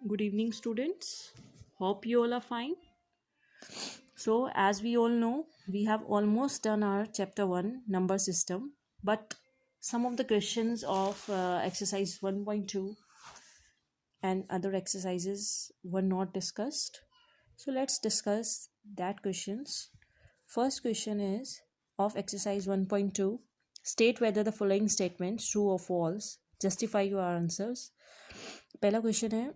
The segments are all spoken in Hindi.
Good evening, students. Hope you all are fine. So, as we all know, we have almost done our chapter 1 number system, but some of the questions of exercise 1.2 and other exercises were not discussed. So, let's discuss that questions. First question is of exercise 1.2. State whether the following statements true or false. Justify your answers. पहला क्वेश्चन है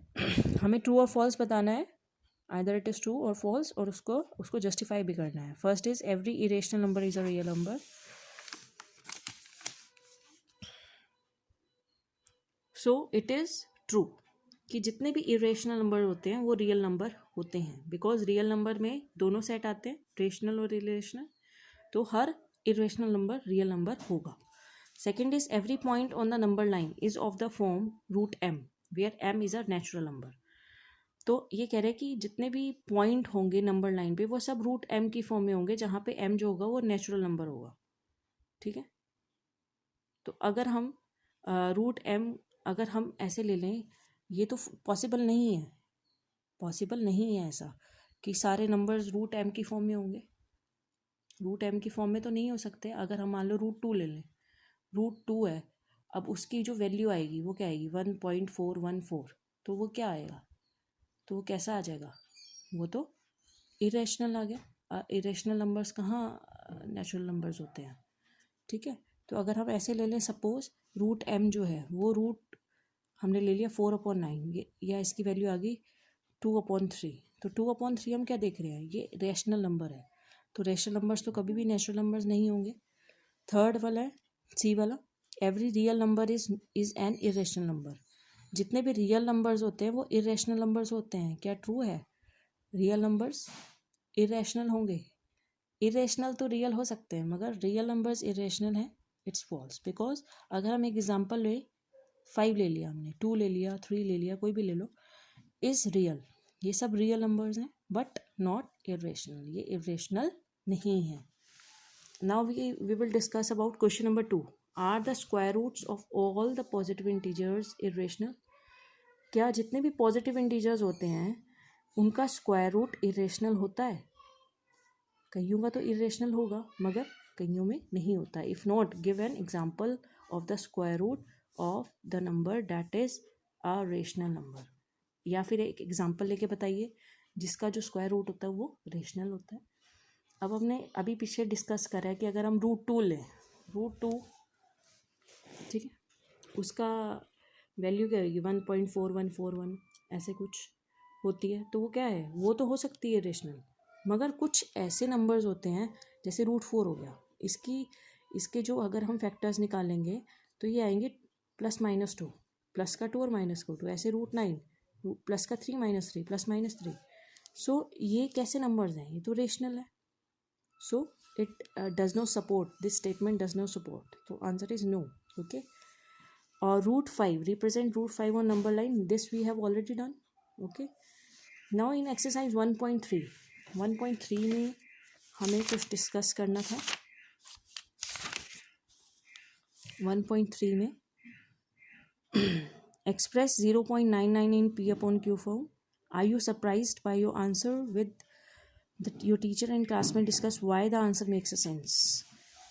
हमें ट्रू और फॉल्स बताना है आइदर इट इज़ ट्रू और फॉल्स और उसको जस्टिफाई भी करना है. First is every irrational number is a real number. So it is true कि जितने भी इरेशनल नंबर होते हैं वो रियल नंबर होते हैं, बिकॉज रियल नंबर में दोनों सेट आते हैं, रेशनल और इरेशनल, तो हर इरेशनल नंबर रियल नंबर होगा. Second is every point on the number line is of the form root M where M is a natural number. तो ये कह रहे हैं कि जितने भी पॉइंट होंगे नंबर लाइन पे वो सब रूट एम की फॉर्म में होंगे, जहाँ पे एम जो होगा वो नेचुरल नंबर होगा. ठीक है, तो अगर हम रूट एम अगर हम ऐसे ले लें, ये तो पॉसिबल नहीं है, पॉसिबल नहीं है ऐसा कि सारे नंबर्स रूट एम की फॉर्म में होंगे. रूट एम की फॉर्म में तो नहीं हो सकते. अगर हम मान लो रूट टू ले लें, रूट टू है, अब उसकी जो वैल्यू आएगी वो क्या आएगी 1.414, तो वो क्या आएगा, तो वो कैसा आ जाएगा, वो तो इरेशनल आ गया. इरेशनल नंबर्स कहाँ नेचुरल नंबर्स होते हैं. ठीक है, तो अगर हम ऐसे ले लें, सपोज रूट एम जो है वो रूट हमने ले लिया 4/9, या इसकी वैल्यू आ गई 2/3. तो 2/3 हम क्या देख रहे हैं, ये रेशनल नंबर है, तो रेशनल नंबर्स तो कभी भी नेचुरल नंबर्स नहीं होंगे. थर्ड वाला है सी वाला, every real number is an irrational number. जितने भी रियल नंबर्स होते हैं वो इरेशनल नंबर्स होते हैं. क्या ट्रू है, रियल नंबर्स इरेशनल होंगे. इरेशनल तो रियल हो सकते हैं मगर रियल नंबर्स इरेशनल हैं, इट्स फॉल्स. बिकॉज अगर हम एक एग्जांपल ले, 5 ले लिया हमने, 2 ले लिया, 3 ले लिया, कोई भी ले लो, इज रियल, ये सब रियल नंबर्स हैं बट नॉट इरेशनल, ये इरेशनल नहीं है. Now we will discuss about question number 2. Are the square roots of all the positive integers irrational. क्या जितने भी पॉजिटिव इंटीजर्स होते हैं उनका स्क्वायर रूट इरेशनल होता है. कईयों का तो इरेशनल होगा मगर कईयों में नहीं होता. If not, give an example of the square root of the number that is a rational number. या फिर एक एग्जाम्पल लेके बताइए जिसका जो स्क्वायर रूट होता है वो रेशनल होता है. अब हमने अभी पीछे डिस्कस करा है कि अगर हम रूट टू लें, रूट टू, ठीक है, उसका वैल्यू क्या होगी 1.4141 ऐसे कुछ होती है, तो वो क्या है, वो तो हो सकती है रेशनल. मगर कुछ ऐसे नंबर्स होते हैं जैसे रूट 4 हो गया, इसके जो अगर हम फैक्टर्स निकालेंगे तो ये आएंगे +-2, प्लस का 2 और माइनस का 2, ऐसे रूट 9, प्लस का 3 -3 +-3. सो ये कैसे नंबर्स हैं, ये तो रेशनल है. So it does not support, this statement does not support, तो आंसर इज नो. ओके, और root 5 represent root 5 on number line, this we have already done. Okay, now in exercise 1.3 में हमें कुछ डिस्कस करना था. 1.3 में express 0.99 in P/Q form. Are you surprised by your answer with your teacher and classmate discuss why the answer makes a sense.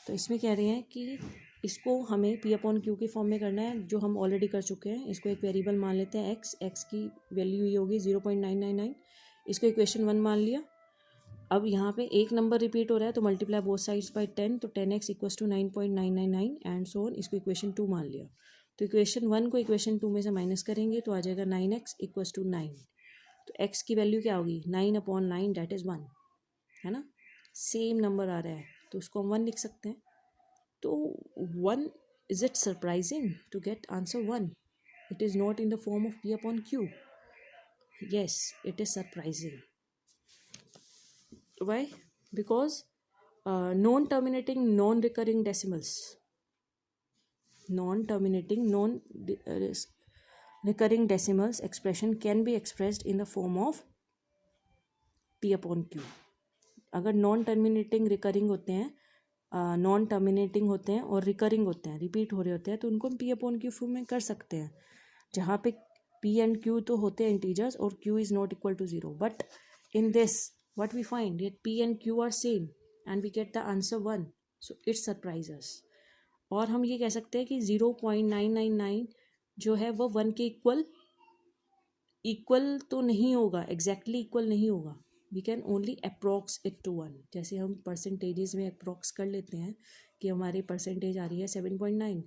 तो इसमें कह रहे हैं कि इसको हमें P/Q के फॉर्म में करना है, जो हम ऑलरेडी कर चुके हैं. इसको एक वेरिएबल मान लेते हैं x की वैल्यू ये होगी 0.999. इसको इक्वेशन 1 मान लिया. अब यहाँ पे एक नंबर रिपीट हो रहा है तो मल्टीप्लाई बोथ साइड्स बाय 10, तो 10x equals to 9.999 and so on. इसको इक्वेशन 2 मान लिया, तो इक्वेशन 1 को इक्वेशन 2 में से माइनस करेंगे तो आ जाएगा 9x इक्वल्स टू 9. तो x की वैल्यू क्या होगी 9/9, डैट इज़ 1, है ना. सेम नंबर आ रहा है तो उसको हम 1 लिख सकते हैं. तो 1, is it surprising to get answer 1? It is not in the form of P/Q. Yes, it is surprising. Why? Because non-terminating, non-recurring decimals, non-terminating, non-recurring decimals expression can be expressed in the form of P/Q. अगर नॉन टर्मिनेटिंग रिकरिंग होते हैं, नॉन टर्मिनेटिंग होते हैं और रिकरिंग होते हैं, रिपीट हो रहे होते हैं, तो उनको हम P/Q फॉर्म में कर सकते हैं. जहाँ पे P and Q तो होते हैं इंटीजर्स और Q is not equal to 0, but in this what we find that P and Q are same and we get the answer 1, so it surprises us. और हम ये कह सकते हैं कि 0.999 जो है वो 1 के इक्वल तो नहीं होगा, एग्जैक्टली इक्वल नहीं होगा, we can only approx it to 1. जैसे हम परसेंटेजेस में अप्रॉक्स कर लेते हैं कि हमारी परसेंटेज आ रही है 7.9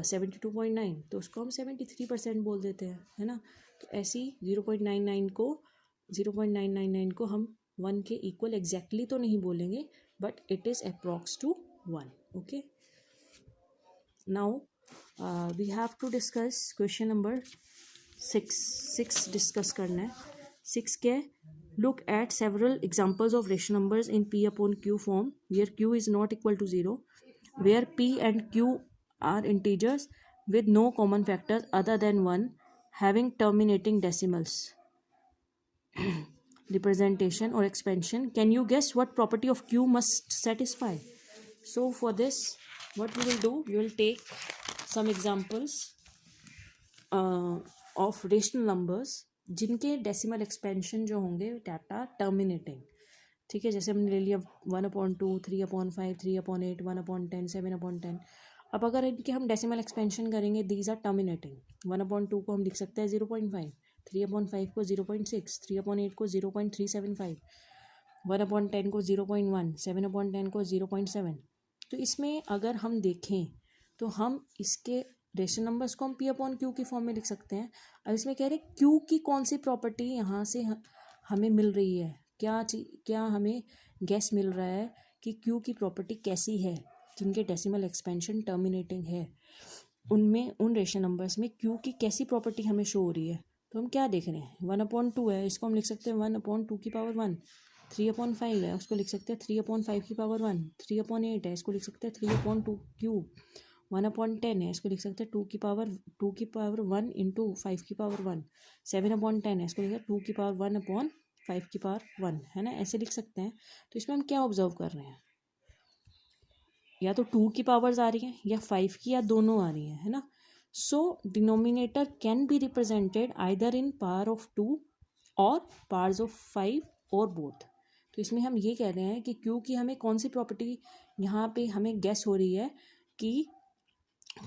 72.9, तो उसको हम 73% बोल देते हैं, है ना. तो ऐसी 0.999 को हम 1 के इक्वल एग्जैक्टली तो नहीं बोलेंगे, but it is approx to 1. Okay, now we have to discuss question number 6 discuss करना है. 6 क्या है? Look at several examples of rational numbers in P upon Q form where Q is not equal to 0, where P and Q are integers with no common factors other than 1, having terminating decimals. Representation or expansion. Can you guess what property of Q must satisfy? So for this, what we will do, we will take some examples of rational numbers जिनके डेसिमल एक्सपेंशन जो होंगे डेट आर टर्मिनेटिंग. ठीक है, जैसे हमने ले लिया 1/2, 3/5, 3/8, 1/10, 7/10. अब अगर इनके हम डेसिमल एक्सपेंशन करेंगे, दीज आर टर्मिनेटिंग. 1/2 को हम लिख सकते हैं 0.5, 3/5 को 0.6, 3/8 को 0.375, 1/10 को 0.1, 7/10 को 0.7. तो इसमें अगर हम देखें तो हम इसके रेशनल नंबर्स को हम P upon Q की फॉर्म में लिख सकते हैं. अब इसमें कह रहे हैं Q की कौन सी प्रॉपर्टी यहाँ से हमें मिल रही है, क्या हमें गैस मिल रहा है कि Q की प्रॉपर्टी कैसी है जिनके डेसिमल एक्सपेंशन टर्मिनेटिंग है. उनमें उन रेशनल नंबर्स में Q की कैसी प्रॉपर्टी हमें शो हो रही है. तो हम क्या देख रहे हैं, 1/2 है, इसको हम लिख सकते हैं 1/2 की पावर 1. 3/5 है, उसको लिख सकते हैं 3/5 की पावर 1. 3/8 है, इसको लिख सकते हैं 3/2 क्यूब. 1/10 है, इसको लिख सकते हैं 2 की पावर 1 इंटू 5 की पावर 1. 7/10 है, इसको लिख सकते हैं 2 की पावर 1/5 की पावर 1, है ना. ऐसे लिख सकते हैं. तो इसमें हम क्या ऑब्जर्व कर रहे हैं, या तो 2 की पावर्स आ रही हैं या 5 की, या दोनों आ रही हैं, है ना. सो denominator can be represented either in power of 2 और पावर्स ऑफ 5 और बोथ. तो इसमें हम ये कह रहे हैं कि Q की हमें कौन सी प्रॉपर्टी यहाँ पे हमें गेस हो रही है कि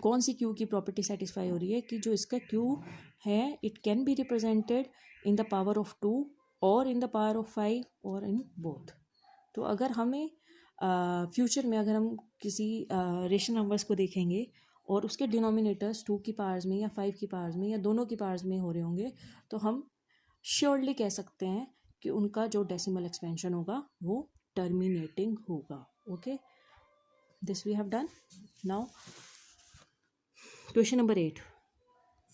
कौन सी Q की प्रॉपर्टी सेटिस्फाई हो रही है कि जो इसका Q है it can be represented in the power of 2 और इन द पावर ऑफ 5 और इन बोथ. तो अगर हमें फ्यूचर में अगर हम किसी रेशनल नंबर्स को देखेंगे और उसके डिनोमिनेटर्स 2 की पावर्स में या 5 की पावर्स में या दोनों की पावर्स में हो रहे होंगे, तो हम श्योरली कह सकते हैं कि उनका जो डेसिमल एक्सपेंशन होगा वो टर्मिनेटिंग होगा. Okay, this we have done. Now question number 8.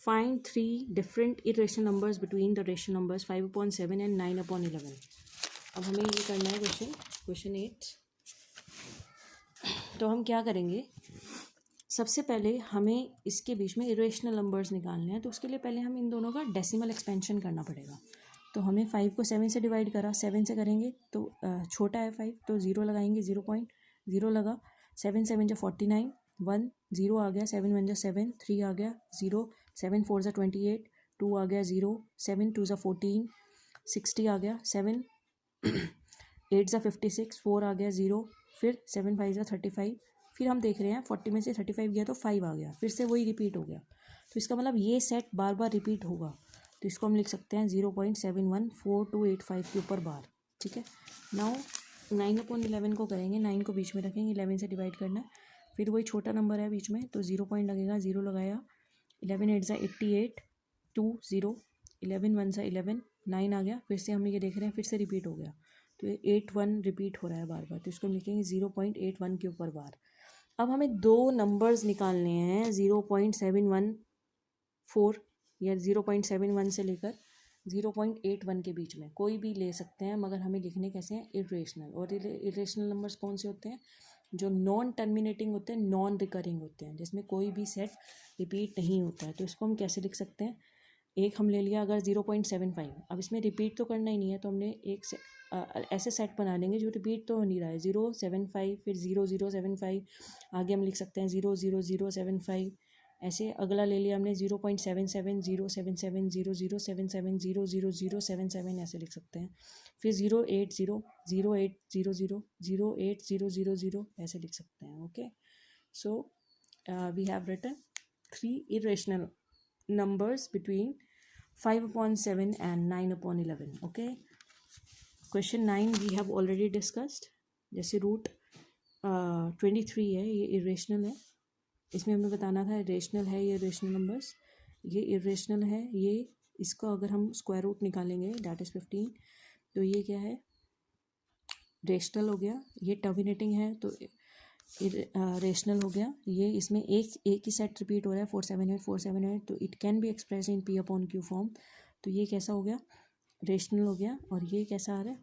Find 3 different irrational numbers between the rational numbers 5/7 and 9/11. अब हमें ये करना है क्वेश्चन 8. तो हम क्या करेंगे, सबसे पहले हमें इसके बीच में इरेशनल नंबर्स निकालने हैं. तो उसके लिए पहले हम इन दोनों का डेसिमल एक्सपेंशन करना पड़ेगा. तो हमें 5 को 7 से डिवाइड करा, 7 से करेंगे तो छोटा है 5, तो 0 लगाएंगे, 0.0 लगा. 7 7 जो 49, 1 0 आ गया, 7 1 जो 7, 3 आ गया 0, 7 4 जो 28, 2 आ गया 0, 7 2 जो 14, 60 आ गया, 7 8 जो 56, 4 आ गया 0, फिर 7 5 जो 35. फिर हम देख रहे हैं 40 में से 35 गया तो 5 आ गया, फिर से वही रिपीट हो गया. तो इसका मतलब ये सेट बार बार रिपीट होगा. तो इसको हम लिख सकते हैं 0.714285 के ऊपर बार. ठीक है. नाउ 9/11 को करेंगे, 9 को बीच में रखेंगे, 11 से डिवाइड करना है. फिर वही छोटा नंबर है बीच में, तो 0 पॉइंट लगेगा, 0 लगाया. 11 8 88, 2 0, 11 1 11, 9 आ गया. फिर से हम ये देख रहे हैं फिर से रिपीट हो गया. तो 81 रिपीट हो रहा है बार बार. तो इसको हम लिखेंगे 0.81 के ऊपर बार. अब हमें दो नंबर्स निकालने हैं 0.714 या 0.71 से लेकर 0.81 के बीच में, कोई भी ले सकते हैं, मगर हमें लिखने कैसे हैं, इरेशनल. और इरेशनल नंबर्स कौन से होते हैं, जो नॉन टर्मिनेटिंग होते हैं, नॉन रिकरिंग होते हैं, जिसमें कोई भी सेट रिपीट नहीं होता है. तो इसको हम कैसे लिख सकते हैं, एक हम ले लिया अगर 0.75. अब इसमें रिपीट तो करना ही नहीं है, तो हमने एक ऐसे सेट बना लेंगे जो रिपीट तो हो नहीं रहा है. 0 7 5, फिर 0 0 7 5, आगे हम लिख सकते हैं 0 0 0 7 5, ऐसे अगला ले लिया हमने 0.770770770077 ऐसे लिख सकते हैं। फिर 080 ऐसे लिख सकते हैं। Okay, so we have written 3 irrational numbers between 5/7 and 9/11. Okay, question 9 we have already discussed. जैसे रूट 23 है, ये इरेशनल है। इसमें हमें बताना था इरेशनल है ये इरेशनल नंबर्स, ये इरेशनल है, ये इसका अगर हम स्क्वायर रूट निकालेंगे दैट इज़ 15, तो ये क्या है, रेशनल हो गया। ये टर्मिनेटिंग है तो रेशनल हो गया। ये इसमें एक ही सेट रिपीट हो रहा है 478 तो it can be express in P/Q form. तो ये कैसा हो गया, रेशनल हो गया। और ये कैसा आ रहा है,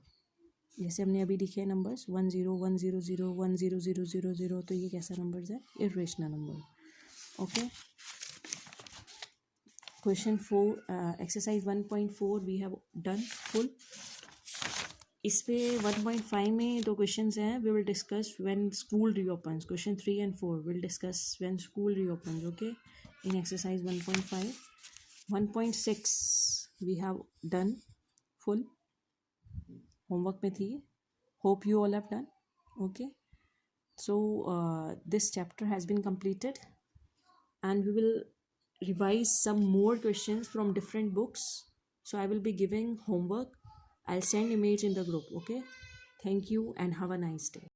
जैसे हमने अभी लिखे नंबर्स 101000100000, तो ये कैसा नंबर्स है, irrational number. Okay, question 4 exercise 1.4 we have done full. इस पे 1.5 में दो क्वेश्चंस हैं, we will discuss when school reopens. Question 3 and 4 will discuss when school reopens. Okay, in exercise 1.5 1.6 we have done full, homework में थी। Hope you all have done. Okay, so this chapter has been completed and we will revise some more questions from different books. So I will be giving homework. I'll send image in the group. Okay, thank you and have a nice day.